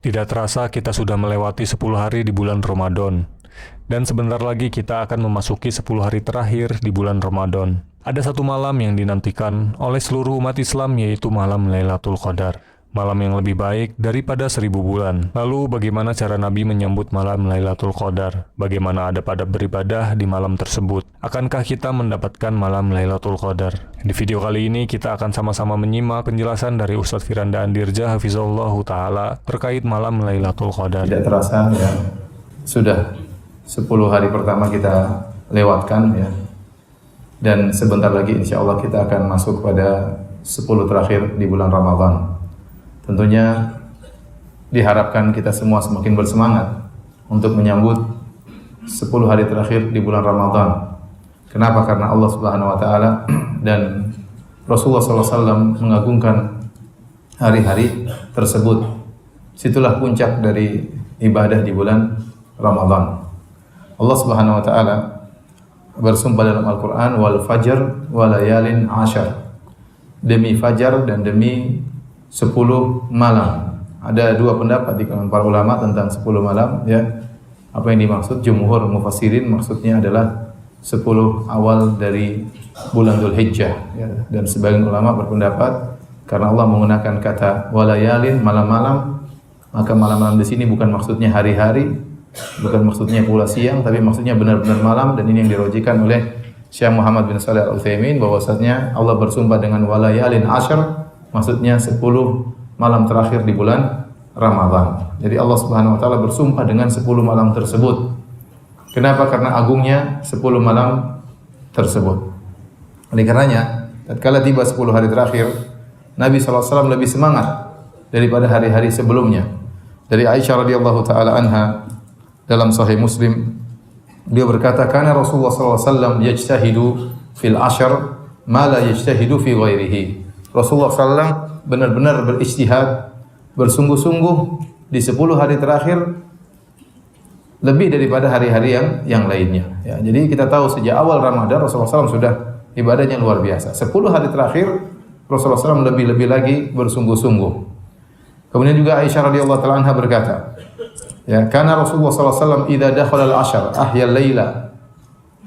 Tidak terasa kita sudah melewati 10 hari di bulan Ramadan. Dan sebentar lagi kita akan memasuki 10 hari terakhir di bulan Ramadan. Ada satu malam yang dinantikan oleh seluruh umat Islam, yaitu malam Lailatul Qadar. Malam yang lebih baik daripada 1000 bulan. Lalu bagaimana cara Nabi menyambut malam Lailatul Qadar? Bagaimana adab-adab beribadah di malam tersebut? Akankah kita mendapatkan malam Lailatul Qadar? Di video kali ini kita akan sama-sama menyimak penjelasan dari Ustadz Firanda Andirja Hafizallahu Ta'ala terkait malam Lailatul Qadar. Tidak terasa ya, sudah 10 hari pertama kita lewatkan ya. Dan sebentar lagi insya Allah kita akan masuk pada 10 terakhir di bulan Ramadan. Tentunya diharapkan kita semua semakin bersemangat untuk menyambut 10 hari terakhir di bulan Ramadan. Kenapa? Karena Allah Subhanahu wa taala dan Rasulullah SAW mengagungkan hari-hari tersebut. Situlah puncak dari ibadah di bulan Ramadan. Allah Subhanahu wa taala bersumpah dalam Al-Qur'an, wal fajr wa layalin ashar. Demi fajar dan demi 10 malam. Ada dua pendapat di kalangan para ulama tentang 10 malam ya. Apa yang dimaksud? Jumhur mufassirin maksudnya adalah 10 awal dari bulan Dzulhijjah ya. Dan sebagian ulama berpendapat karena Allah menggunakan kata walayalin, malam-malam, maka malam-malam di sini bukan maksudnya hari-hari, bukan maksudnya pula siang, tapi maksudnya benar-benar malam. Dan ini yang dirojikan oleh Syekh Muhammad bin Shalih Al-Utsaimin bahwasanya Allah bersumpah dengan walayalin ashar, maksudnya 10 malam terakhir di bulan Ramadan. Jadi Allah Subhanahu wa taala bersumpah dengan 10 malam tersebut. Kenapa? Karena agungnya 10 malam tersebut. Oleh karenanya, tatkala tiba 10 hari terakhir, Nabi SAW lebih semangat daripada hari-hari sebelumnya. Dari Aisyah radhiyallahu taala anha dalam Sahih Muslim, dia berkata, "Kana Rasulullah SAW yajtahidu fil ashr ma la yajtahidu fi ghairihi." Rasulullah SAW benar-benar berijtihad, bersungguh-sungguh di 10 hari terakhir lebih daripada hari-hari yang lainnya. Ya, jadi kita tahu sejak awal Ramadan Rasulullah SAW sudah ibadahnya luar biasa. 10 hari terakhir Rasulullah SAW lebih-lebih lagi bersungguh-sungguh. Kemudian juga Aisyah radhiyallahu taala anha berkata, ya, karena Rasulullah SAW idza dakhala al-ashr ahya al-laila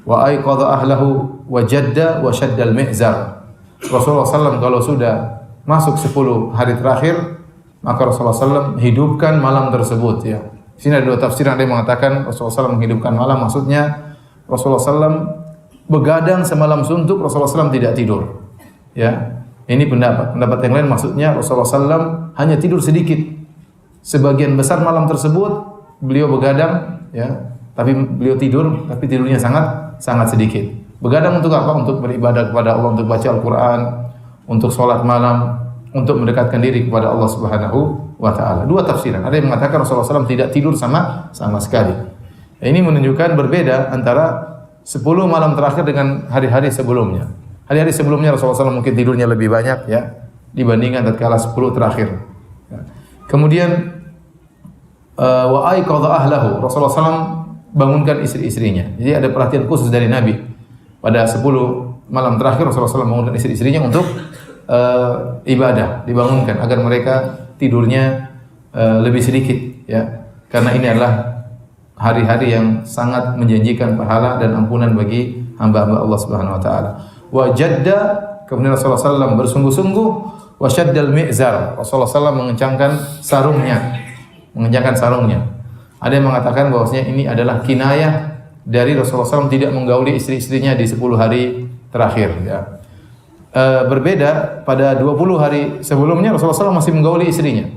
wa ayqadha ahlahu wa jadda wa shadda al-mi'zar. Rasulullah SAW kalau sudah masuk 10 hari terakhir, maka Rasulullah SAW hidupkan malam tersebut. Ya. Di sini ada dua tafsir. Ada yang mengatakan Rasulullah SAW menghidupkan malam, maksudnya Rasulullah SAW begadang semalam suntuk, Rasulullah SAW tidak tidur. Ya, ini pendapat. Pendapat yang lain maksudnya Rasulullah SAW hanya tidur sedikit. Sebagian besar malam tersebut beliau begadang, ya, tapi beliau tidur, tapi tidurnya sangat sedikit. Begadang untuk apa? Untuk beribadah kepada Allah, untuk baca Al-Quran, untuk sholat malam, untuk mendekatkan diri kepada Allah Subhanahu wa taala. Dua tafsiran. Ada yang mengatakan Rasulullah SAW tidak tidur sama sekali. Ini menunjukkan berbeda antara 10 malam terakhir dengan hari-hari sebelumnya. Hari-hari sebelumnya Rasulullah SAW mungkin tidurnya lebih banyak ya dibandingkan tatkala 10 terakhir. Ya. Kemudian wa ayqadha ahlahu. Rasulullah SAW bangunkan istri-istrinya. Jadi ada perhatian khusus dari Nabi. Pada 10 malam terakhir Rasulullah SAW bangunkan istri-istrinya untuk ibadah, dibangunkan agar mereka tidurnya lebih sedikit ya. Karena ini adalah hari-hari yang sangat menjanjikan pahala dan ampunan bagi hamba-hamba Allah Subhanahu wa taala. Wa jadda, kemudian Rasulullah SAW bersungguh-sungguh, wa shaddal mi'zar. Rasulullah SAW mengencangkan sarungnya. Ada yang mengatakan bahwasanya ini adalah kinayah dari Rasulullah SAW tidak menggauli istri-istrinya di 10 hari terakhir ya. Berbeda pada 20 hari sebelumnya Rasulullah SAW masih menggauli istrinya.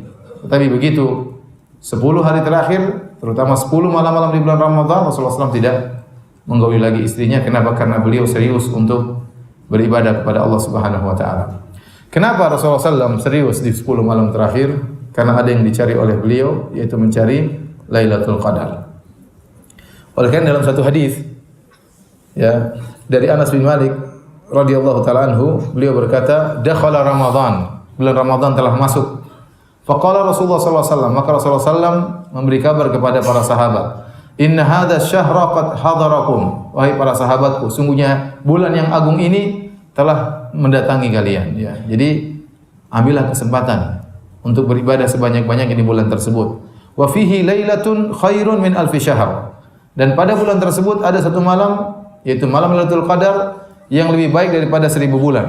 Tetapi begitu 10 hari terakhir, terutama 10 malam-malam di bulan Ramadan, Rasulullah SAW tidak menggauli lagi istrinya. Kenapa? Karena beliau serius untuk beribadah kepada Allah Subhanahu wa taala. Kenapa Rasulullah SAW serius di 10 malam terakhir? Karena ada yang dicari oleh beliau, yaitu mencari Lailatul Qadar. Oleh karena dalam satu hadis ya dari Anas bin Malik radhiyallahu taala anhu, beliau berkata, dakhala Ramadan, bulan Ramadan telah masuk. Faqala Rasulullah sallallahu alaihi wasallam, maka Rasulullah sallallahu memberi kabar kepada para sahabat, inna hadza syahra qad hadarakum, wahai para sahabatku, sungguhnya bulan yang agung ini telah mendatangi kalian ya. Jadi ambillah kesempatan untuk beribadah sebanyak-banyaknya di bulan tersebut. wa fihi lailatun khairun min alfi syahr. Dan pada bulan tersebut ada satu malam, yaitu malam Lailatul Qadar yang lebih baik daripada 1000 bulan.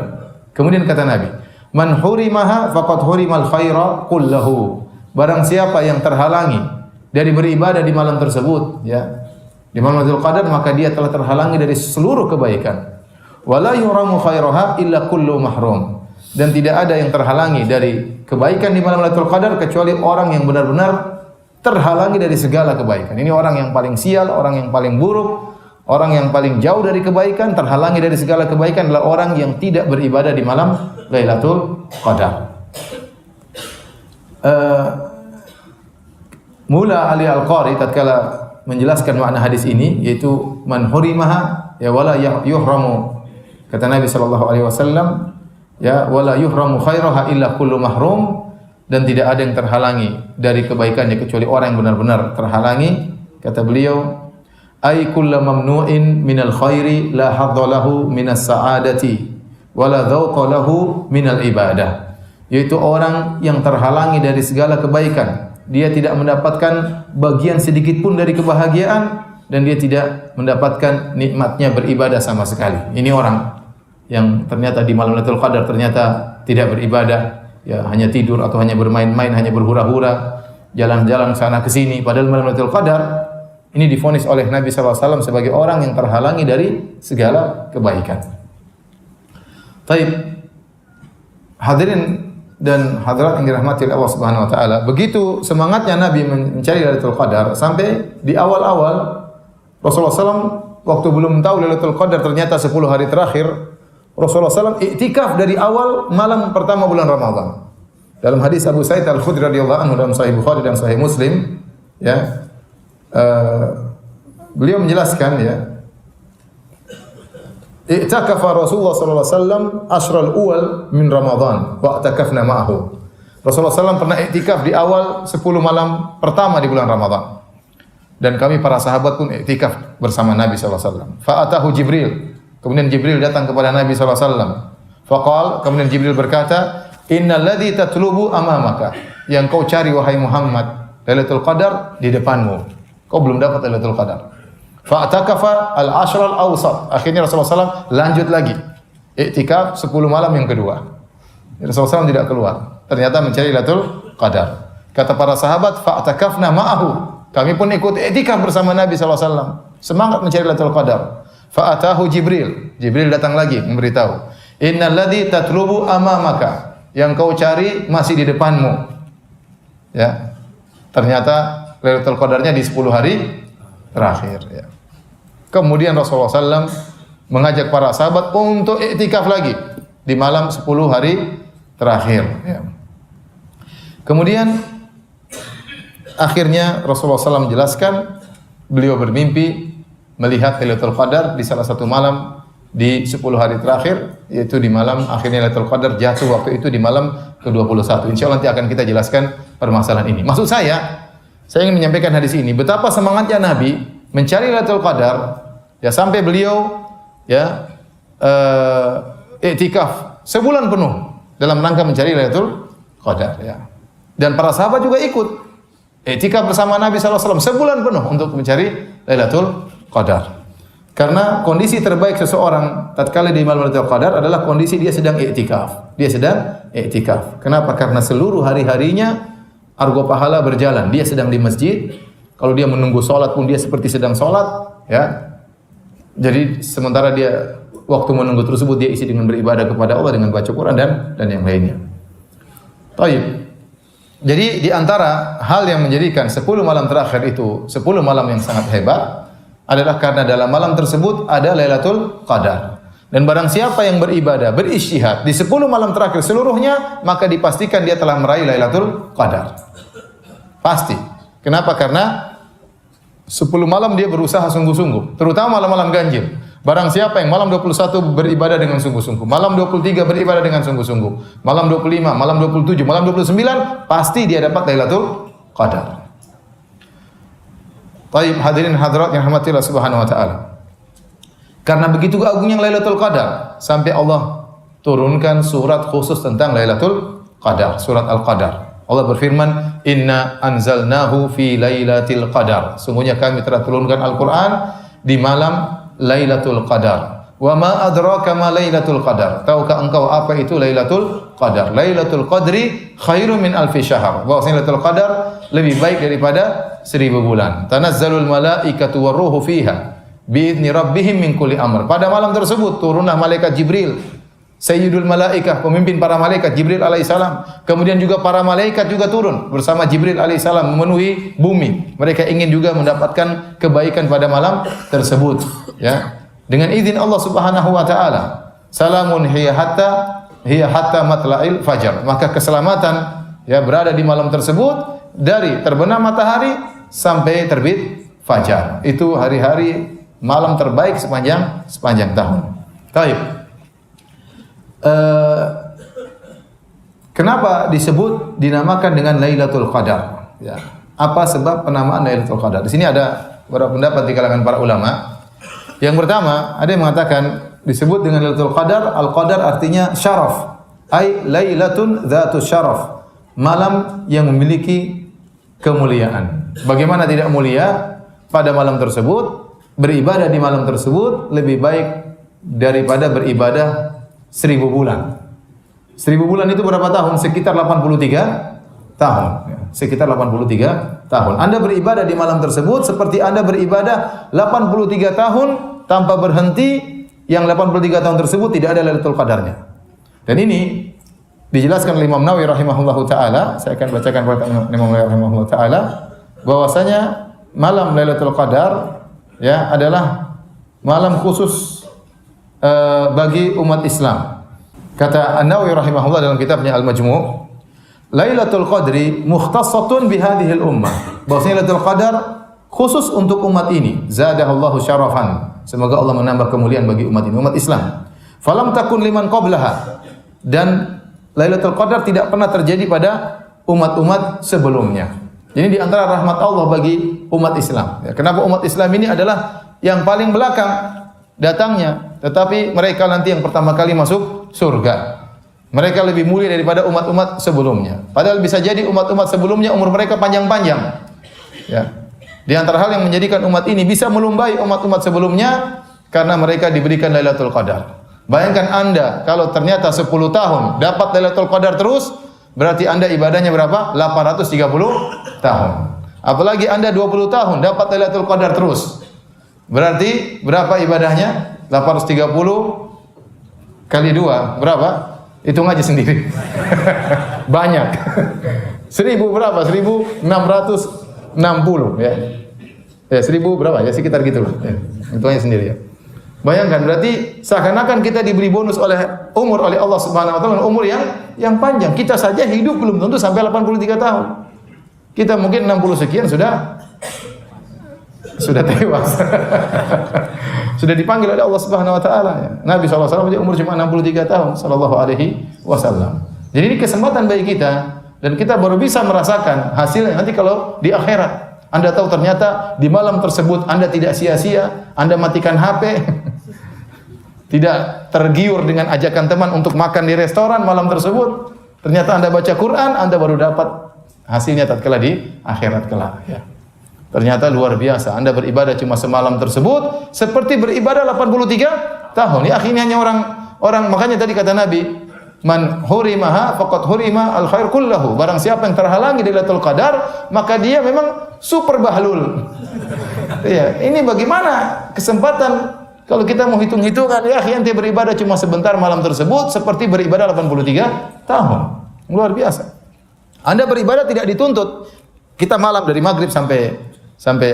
Kemudian kata Nabi, man hurimaha faqad hurimal khaira kullahu. Barang siapa yang terhalangi dari beribadah di malam tersebut, ya, di malam Lailatul Qadar, maka dia telah terhalangi dari seluruh kebaikan. Wala yuramu khairaha illa kullu mahrum. Dan tidak ada yang terhalangi dari kebaikan di malam Lailatul Qadar kecuali orang yang benar-benar terhalangi dari segala kebaikan. Ini orang yang paling sial, orang yang paling buruk, orang yang paling jauh dari kebaikan, terhalangi dari segala kebaikan adalah orang yang tidak beribadah di malam Lailatul Qadar. Mula Ali Al-Qari tatkala menjelaskan makna hadis ini, yaitu man hurimaha ya wala yuhramu. Kata Nabi sallallahu alaihi wasallam, ya wala yuhramu khairaha illa kullu mahrum, dan tidak ada yang terhalangi dari kebaikannya kecuali orang yang benar-benar terhalangi. Kata beliau, ay kullu mamnu'in minal khairi la hadda lahu minas sa'adati wala dhauqa lahu minal ibadah. Yaitu orang yang terhalangi dari segala kebaikan, dia tidak mendapatkan bagian sedikit pun dari kebahagiaan, dan dia tidak mendapatkan nikmatnya beribadah sama sekali. Ini orang yang ternyata di malam Lailatul Qadar ternyata tidak beribadah, ya hanya tidur atau hanya bermain-main, hanya berhura-hura, jalan-jalan sana ke sini. Padahal malam Lailatul Qadar ini divonis oleh Nabi SAW sebagai orang yang terhalangi dari segala kebaikan. Taib, hadirin dan hadirat yang dirahmati Allah Subhanahu wa taala, begitu semangatnya Nabi mencari Lailatul Qadar sampai di awal-awal Rasulullah SAW waktu belum tahu Lailatul Qadar ternyata 10 hari terakhir, Rasulullah SAW iktikaf dari awal malam pertama bulan Ramadan. Dalam hadis Abu Sa'id Al-Khudri radhiyallahu anhu dalam Sahih Bukhari dan Sahih Muslim, ya, beliau menjelaskan, ya, i'takafa Rasulullah sallallahu alaihi wasallam ashral awal min Ramadan wa i'takafna ma'ahu. Rasulullah SAW pernah i'tikaf di awal 10 malam pertama di bulan Ramadan. Dan kami para sahabat pun i'tikaf bersama Nabi sallallahu alaihi wasallam. Fa atahu Jibril. Kemudian Jibril datang kepada Nabi sallallahu alaihi wasallam. Faqal, kemudian Jibril berkata, "Innal ladzi tatlubu amamaka." Yang kau cari wahai Muhammad, Lailatul Qadar di depanmu. Kau belum dapat Lailatul Qadar. Fa'takafa al-ashr al-awsat. Akhirnya Rasulullah SAW lanjut lagi iktikaf 10 malam yang kedua. Rasulullah SAW tidak keluar. Ternyata mencari Lailatul Qadar. Kata para sahabat, fa'takafna ma'ahu. Kami pun ikut iktikaf bersama Nabi SAW. Semangat mencari Lailatul Qadar. Fa'atahu Jibril. Jibril datang lagi memberitahu, innal ladzi tatlubu amamaka. Yang kau cari masih di depanmu. Ya. Ternyata Lailatul Qadarnya di 10 hari terakhir, ya. Kemudian Rasulullah SAW mengajak para sahabat untuk iktikaf lagi di malam 10 hari terakhir, ya. Kemudian akhirnya Rasulullah SAW menjelaskan, beliau bermimpi melihat Lailatul Qadar di salah satu malam di 10 hari terakhir, yaitu di malam akhirnya Lailatul Qadar jatuh waktu itu di malam ke-21. Insyaallah nanti akan kita jelaskan permasalahan ini. Maksud saya ingin menyampaikan hadis ini, betapa semangatnya Nabi mencari Lailatul Qadar, ya, sampai beliau, ya, iktikaf sebulan penuh dalam rangka mencari Lailatul Qadar, ya. Dan para sahabat juga ikut iktikaf bersama Nabi SAW sebulan penuh untuk mencari Lailatul Qadar. Karena kondisi terbaik seseorang tatkala di malam Lailatul Qadar adalah kondisi dia sedang iktikaf. Dia sedang iktikaf. Kenapa? Karena seluruh hari-harinya argo pahala berjalan. Dia sedang di masjid. Kalau dia menunggu salat pun dia seperti sedang salat, ya. Jadi sementara dia waktu menunggu tersebut dia isi dengan beribadah kepada Allah dengan baca Quran dan yang lainnya. Baik. Jadi di antara hal yang menjadikan 10 malam terakhir itu 10 malam yang sangat hebat adalah karena dalam malam tersebut ada Lailatul Qadar. Dan barang siapa yang beribadah, berijtihad di 10 malam terakhir seluruhnya, maka dipastikan dia telah meraih Lailatul Qadar. Pasti. Kenapa? Karena 10 malam dia berusaha sungguh-sungguh, terutama malam-malam ganjil. Barang siapa yang malam 21 beribadah dengan sungguh-sungguh, malam 23 beribadah dengan sungguh-sungguh, malam 25, malam 27, malam 29, pasti dia dapat Lailatul Qadar. Baik, hadirin hadirat yang rahmati Allah Subhanahu wa taala. Karena begitu agungnya Lailatul Qadar, sampai Allah turunkan surat khusus tentang Lailatul Qadar, surat Al-Qadar. Allah berfirman, "Inna anzalnahu fi lailatul qadar." Sungguhnya kami telah turunkan Al-Qur'an di malam Lailatul Qadar. Wa ma adraka ma Lailatul Qadar? Tahukah engkau apa itu Lailatul Qadar? Lailatul Qadri khairum min alfi syahr. Bahwasanya Lailatul Qadar lebih baik daripada 1000 bulan. Tanazzalul malaikatu waruhu fiha bi'izni rabbihim min kulli amr. Pada malam tersebut turunlah malaikat Jibril, Sayyidul Malaikah, pemimpin para malaikat, Jibril alaihissalam. Kemudian juga para malaikat juga turun bersama Jibril alaihissalam memenuhi bumi. Mereka ingin juga mendapatkan kebaikan pada malam tersebut, ya. Dengan izin Allah Subhanahu wa taala. Salamun hiya hatta matla'il fajar. Maka keselamatan ya berada di malam tersebut dari terbenam matahari sampai terbit fajar. Itu hari-hari malam terbaik sepanjang tahun. Baik. Kenapa disebut dinamakan dengan Lailatul Qadar? Ya. Apa sebab penamaan Lailatul Qadar? Di sini ada beberapa pendapat di kalangan para ulama. Yang pertama, ada yang mengatakan disebut dengan Lailatul Qadar, Al-Qadar artinya syaraf. Ai lailatun dzatus syaraf. Malam yang memiliki kemuliaan. Bagaimana tidak mulia pada malam tersebut? Beribadah di malam tersebut lebih baik daripada beribadah 1000 bulan. 1000 bulan itu berapa tahun? Sekitar 83 tahun. Sekitar 83 tahun. Anda beribadah di malam tersebut seperti Anda beribadah 83 tahun tanpa berhenti, yang 83 tahun tersebut tidak ada Lailatul Qadarnya. Dan ini dijelaskan oleh Imam Nawawi rahimahullahu taala. Saya akan bacakan perkataan Imam Nawawi rahimahullahu taala bahwasanya malam Lailatul Qadar ya adalah malam khusus bagi umat Islam. Kata An-Nawawi rahimahullah dalam kitabnya Al-Majmu', Lailatul Qadri mukhtassatun bihadhil ummah. Bahwasanya Lailatul Qadar khusus untuk umat ini. Zadahullahu syarafan. Semoga Allah menambah kemuliaan bagi umat ini, umat Islam. Falam takun liman qablaha. Dan Lailatul Qadar tidak pernah terjadi pada umat-umat sebelumnya. Ini di antara rahmat Allah bagi umat Islam. Ya, kenapa umat Islam ini adalah yang paling belakang datangnya, tetapi mereka nanti yang pertama kali masuk surga. Mereka lebih mulia daripada umat-umat sebelumnya. Padahal bisa jadi umat-umat sebelumnya umur mereka panjang-panjang. Ya. Di antara hal yang menjadikan umat ini bisa melumbai umat-umat sebelumnya karena mereka diberikan Lailatul Qadar. Bayangkan Anda kalau ternyata 10 tahun dapat Lailatul Qadar terus, berarti Anda ibadahnya berapa? 830 tahun. Apalagi Anda 20 tahun dapat Lailatul Qadar terus. Berarti berapa ibadahnya? 830 kali 2 berapa? Hitung aja sendiri. Banyak. 1000 berapa? 1660 ya. Ya 1000 berapa? Ya sekitar gitu loh. Ya, hitung aja sendiri ya. Bayangkan berarti seakan-akan kita diberi bonus oleh Allah Subhanahu wa taala, umur yang panjang. Kita saja hidup belum tentu sampai 83 tahun. Kita mungkin 60 sekian sudah tewas. Sudah dipanggil oleh Allah Subhanahu wa taala ya. Nabi sallallahu alaihi wasallam umur cuma 63 tahun sallallahu alaihi wasallam. Jadi ini kesempatan bagi kita dan kita baru bisa merasakan hasilnya nanti kalau di akhirat. Anda tahu ternyata di malam tersebut Anda tidak sia-sia, Anda matikan HP. Tidak tergiur dengan ajakan teman untuk makan di restoran malam tersebut. Ternyata Anda baca Quran, Anda baru dapat hasilnya tatkala di akhirat kelak ya. Ternyata luar biasa. Anda beribadah cuma semalam tersebut seperti beribadah 83 tahun. Ya akhirnya hanya orang makanya tadi kata Nabi, man hurimaha faqad hurima al khair kullahu. Barang siapa yang terhalangi dari Lailatul Qadar, maka dia memang super bahlul. Ya, ini bagaimana kesempatan kalau kita mau hitung-hitungan ya akhirnya dia beribadah cuma sebentar malam tersebut seperti beribadah 83 tahun. Luar biasa. Anda beribadah tidak dituntut. Kita malam dari maghrib sampai sampai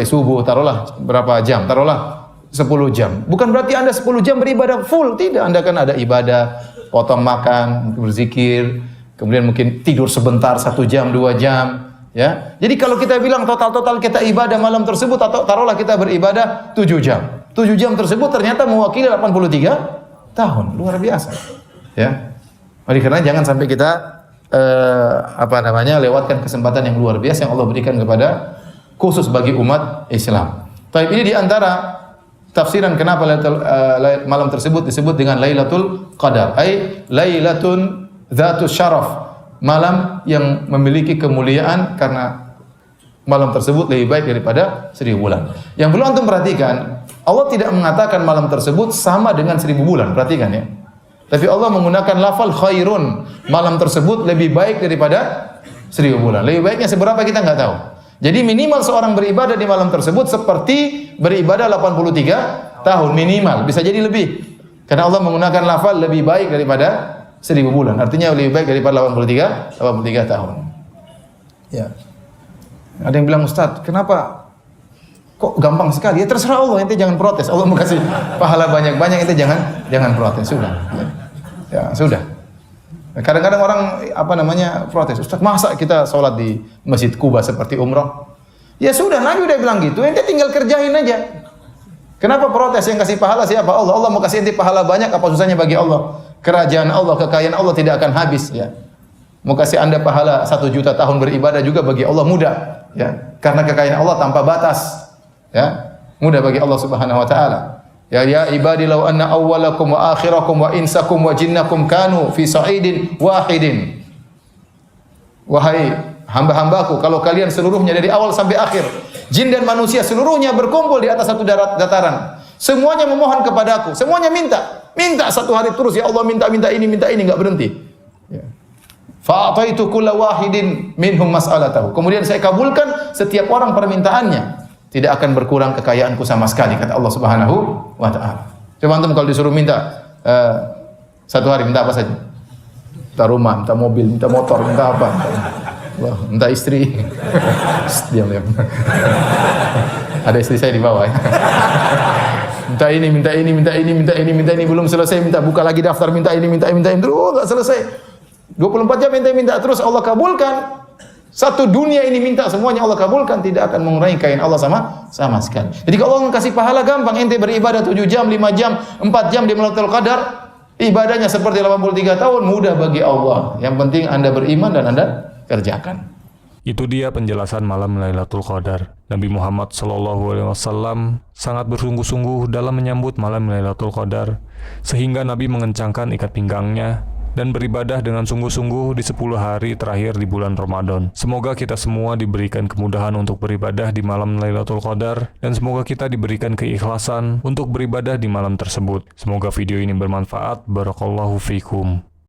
subuh, taruhlah berapa jam? Taruhlah 10 jam. Bukan berarti Anda 10 jam beribadah full, tidak. Anda kan ada ibadah, potong makan, berzikir, kemudian mungkin tidur sebentar 1 jam, 2 jam, ya. Jadi kalau kita bilang total kita ibadah malam tersebut atau taruhlah kita beribadah 7 jam. 7 jam tersebut ternyata mewakili 83 tahun. Luar biasa. Ya. Oleh karena jangan sampai kita lewatkan kesempatan yang luar biasa yang Allah berikan kepada khusus bagi umat Islam. Tapi ini di antara tafsiran kenapa malam tersebut disebut dengan Lailatul Qadar, ai lailatun dzatus syaraf, malam yang memiliki kemuliaan karena malam tersebut lebih baik daripada 1000 bulan. Yang perlu antum perhatikan, Allah tidak mengatakan malam tersebut sama dengan 1000 bulan. Perhatikan ya. Tapi Allah menggunakan lafal khairun. Malam tersebut lebih baik daripada 1000 bulan. Lebih baiknya seberapa kita nggak tahu. Jadi minimal seorang beribadah di malam tersebut seperti beribadah 83 tahun minimal. Bisa jadi lebih. Karena Allah menggunakan lafal lebih baik daripada 1000 bulan. Artinya lebih baik daripada 83 tahun. Ya. Ada yang bilang, Ustaz, kenapa kok gampang sekali? Ya terserah Allah, ente jangan protes. Allah mau kasih pahala banyak-banyak, ente jangan protes. Sudah. Ya, sudah. Kadang-kadang orang protes, Ustaz, masa kita sholat di Masjid Kuba seperti umrah? Ya sudah, Nabi udah bilang gitu, ente tinggal kerjain aja. Kenapa protes? Yang kasih pahala siapa? Allah. Allah mau kasih ente pahala banyak, apa susahnya bagi Allah? Kerajaan Allah, kekayaan Allah tidak akan habis ya. Mau kasih Anda pahala 1 juta tahun beribadah juga bagi Allah mudah ya. Karena kekayaan Allah tanpa batas ya. Mudah bagi Allah Subhanahu wa taala. Ya ibadi law anna awwalakum wa akhirakum wa insakum wa jinnakum kanu fi sa'idin wahidin. Wahai hamba-hambaku, kalau kalian seluruhnya dari awal sampai akhir, jin dan manusia seluruhnya berkumpul di atas satu dataran. Semuanya memohon kepadaku, semuanya minta satu hari terus, ya Allah minta ini enggak berhenti. Ya. Fa'ataitu kulla wahidin minhum mas'alatahu. Kemudian saya kabulkan setiap orang permintaannya. Tidak akan berkurang kekayaanku sama sekali, kata Allah Subhanahu wa taala. Coba antum kalau disuruh minta satu hari minta apa saja? Minta rumah, minta mobil, minta motor, minta apa? Wah, minta istri. Diam. Ada istri saya di bawah ya. Minta ini belum selesai, minta buka lagi daftar, minta ini terus enggak selesai. 24 jam minta terus Allah kabulkan. Satu dunia ini minta semuanya Allah kabulkan, tidak akan mengurangi kekayaan Allah sama sekali. Jadi kalau Allah kasih pahala gampang, ente beribadah 7 jam, 5 jam, 4 jam di Lailatul Qadar, ibadahnya seperti 83 tahun, mudah bagi Allah. Yang penting Anda beriman dan Anda kerjakan. Itu dia penjelasan malam Lailatul Qadar. Nabi Muhammad SAW sangat bersungguh-sungguh dalam menyambut malam Lailatul Qadar, sehingga Nabi mengencangkan ikat pinggangnya dan beribadah dengan sungguh-sungguh di 10 hari terakhir di bulan Ramadan. Semoga kita semua diberikan kemudahan untuk beribadah di malam Lailatul Qadar, dan semoga kita diberikan keikhlasan untuk beribadah di malam tersebut. Semoga video ini bermanfaat. Barakallahu fikum.